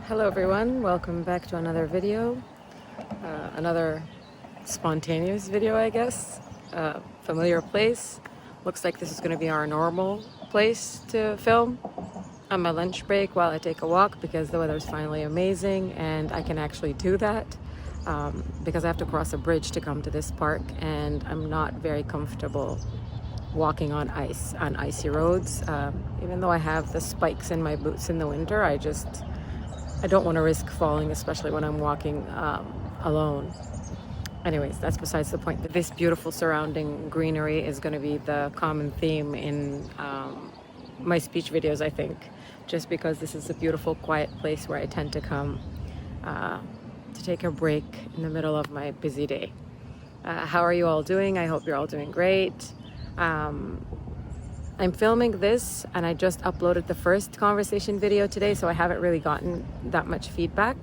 Hello everyone, welcome back to another video, another spontaneous video I guess. Familiar place. Looks like this is going to be our normal place to film on my lunch break while I take a walk because the weather is finally amazing and I can actually do that because I have to cross a bridge to come to this park and I'm not very comfortable walking on ice, on icy roads. Even though I have the spikes in my boots in the winter, I don't want to risk falling, especially when I'm walking alone. Anyways, that's besides the point. This beautiful surrounding greenery is going to be the common theme in my speech videos, I think, just because this is a beautiful, quiet place where I tend to come to take a break in the middle of my busy day. How are you all doing? I hope you're all doing great. I'm filming this and I just uploaded the first conversation video today, so I haven't really gotten that much feedback.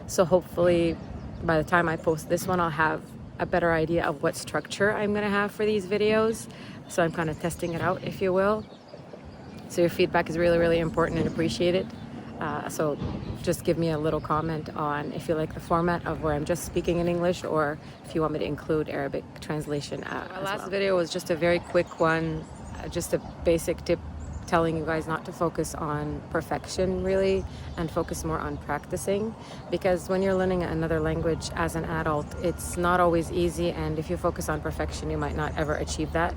So hopefully by the time I post this one, I'll have a better idea of what structure I'm gonna have for these videos. So I'm kind of testing it out, if you will. So your feedback is really, really important and appreciated. So just give me a little comment on if you like the format of where I'm just speaking in English or if you want me to include Arabic translation. My last video was just a very quick one. Just a basic tip telling you guys not to focus on perfection really and focus more on practicing, because when you're learning another language as an adult, it's not always easy, and if you focus on perfection you might not ever achieve that,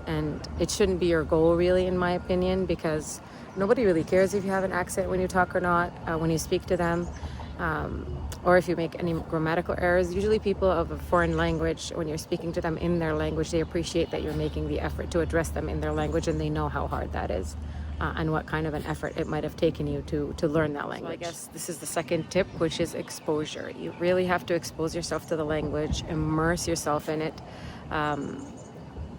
and it shouldn't be your goal really, in my opinion, because nobody really cares if you have an accent when you talk or not, when you speak to them, or if you make any grammatical errors. Usually people of a foreign language, when you're speaking to them in their language, they appreciate that you're making the effort to address them in their language, and they know how hard that is and what kind of an effort it might have taken you to learn that language. So I guess this is the second tip, which is exposure. You really have to expose yourself to the language, immerse yourself in it.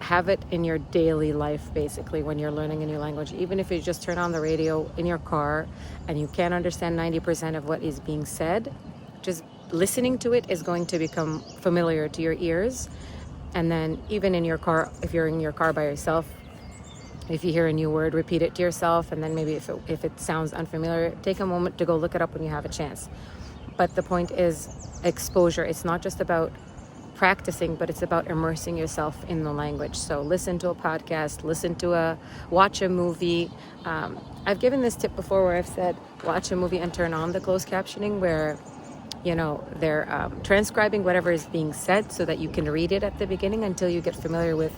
Have it in your daily life, basically, when you're learning a new language. Even if you just turn on the radio in your car and you can't understand 90% of what is being said, just listening to it is going to become familiar to your ears. And then even in your car, if you're in your car by yourself, if you hear a new word, repeat it to yourself, and then maybe if it sounds unfamiliar, take a moment to go look it up when you have a chance. But the point is exposure. It's not just about practicing, but it's about immersing yourself in the language. So listen to a podcast, watch a movie. I've given this tip before where I've said watch a movie and turn on the closed captioning, where they're transcribing whatever is being said so that you can read it at the beginning until you get familiar with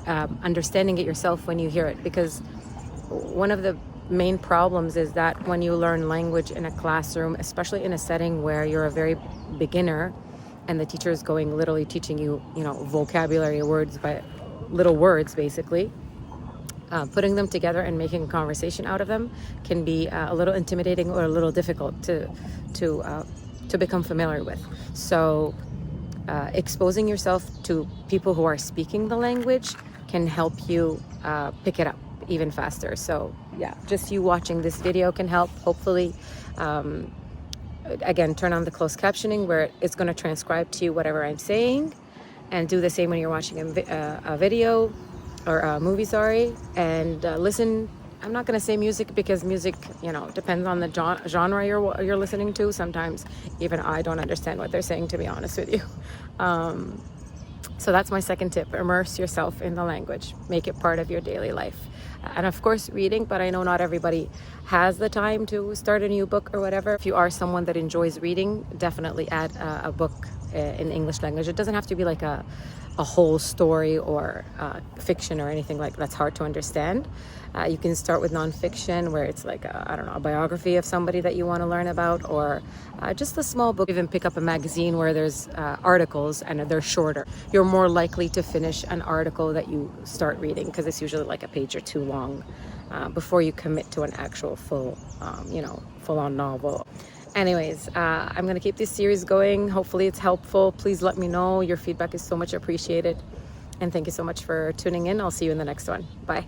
understanding it yourself when you hear it. Because one of the main problems is that when you learn language in a classroom, especially in a setting where you're a very beginner and the teacher is literally teaching you, vocabulary words by little words, basically, putting them together and making a conversation out of them can be a little intimidating or a little difficult to become familiar with. So exposing yourself to people who are speaking the language can help you pick it up even faster. So yeah, just you watching this video can help, hopefully. Again, turn on the closed captioning where it's going to transcribe to you whatever I'm saying, and do the same when you're watching a video or a movie, and listen. I'm not going to say music because music, depends on the genre you're listening to. Sometimes even I don't understand what they're saying, to be honest with you. So that's my second tip. Immerse yourself in the language. Make it part of your daily life. And of course, reading, but I know not everybody has the time to start a new book or whatever. If you are someone that enjoys reading, definitely add a book in English language. It doesn't have to be like a whole story or fiction or anything like that's hard to understand. You can start with nonfiction, where it's like a biography of somebody that you want to learn about, or just a small book. Even pick up a magazine where there's articles and they're shorter. You're more likely to finish an article that you start reading because it's usually like a page or two long before you commit to an actual full-on novel. Anyways, I'm going to keep this series going. Hopefully it's helpful. Please let me know. Your feedback is so much appreciated. And thank you so much for tuning in. I'll see you in the next one. Bye.